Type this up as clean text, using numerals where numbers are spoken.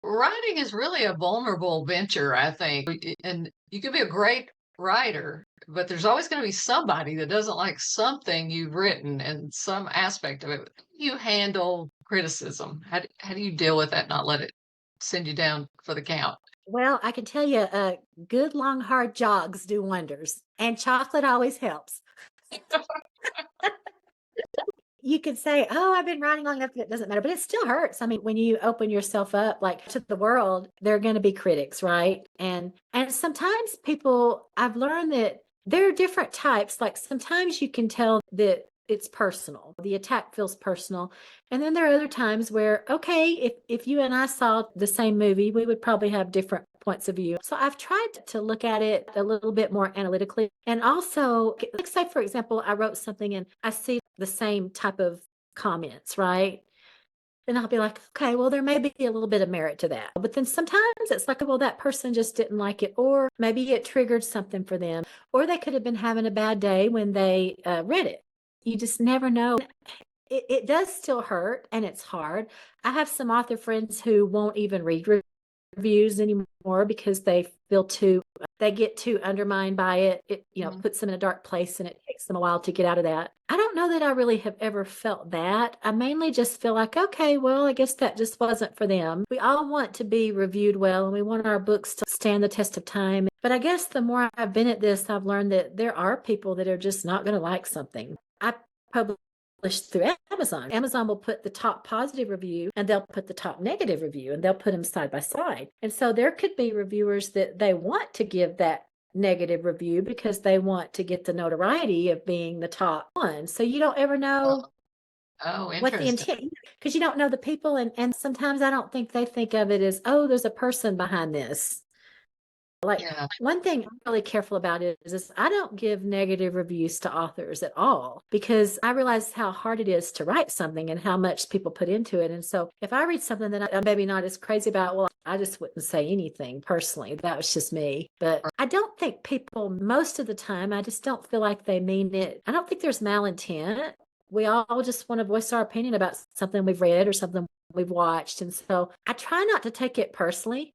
writing is really a vulnerable venture, I think. And you can be a great writer, but there's always going to be somebody that doesn't like something you've written and some aspect of it. How do you handle criticism? How do you deal with that, not let it send you down for the count? Well, I can tell you, good long hard jogs do wonders, and chocolate always helps. You could say, "Oh, I've been writing long enough that it doesn't matter," but it still hurts. I mean, when you open yourself up, like, to the world, there are gonna be critics, right? And sometimes people I've learned that there are different types, like, sometimes you can tell that it's personal. The attack feels personal, and then there are other times where, okay, if you and I saw the same movie, we would probably have different points of view. So I've tried to look at it a little bit more analytically, and also, like, say, for example, I wrote something and I see the same type of comments, right? Then I'll be like, okay, well, there may be a little bit of merit to that. But then sometimes it's like, well, that person just didn't like it, or maybe it triggered something for them, or they could have been having a bad day when they read it. You just never know. It does still hurt and it's hard. I have some author friends who won't even read reviews anymore because they get too undermined by it. It Mhm. puts them in a dark place and it takes them a while to get out of that. I don't know that I really have ever felt that. I mainly just feel like, okay, well, I guess that just wasn't for them. We all want to be reviewed well and we want our books to stand the test of time. But I guess the more I've been at this, I've learned that there are people that are just not going to like something. I publish through Amazon. Amazon will put the top positive review and they'll put the top negative review and they'll put them side by side. And so there could be reviewers that they want to give that negative review because they want to get the notoriety of being the top one. So you don't ever Oh, know oh, what the interesting. intent, because you don't know the people. And sometimes I don't think they think of it as, oh, there's a person behind this. Like, Yeah. one thing I'm really careful about is I don't give negative reviews to authors at all because I realize how hard it is to write something and how much people put into it. And so if I read something that I'm maybe not as crazy about, well, I just wouldn't say anything personally. That was just me. But I don't think people, most of the time, I just don't feel like they mean it. I don't think there's malintent. We all just want to voice our opinion about something we've read or something we've watched. And so I try not to take it personally.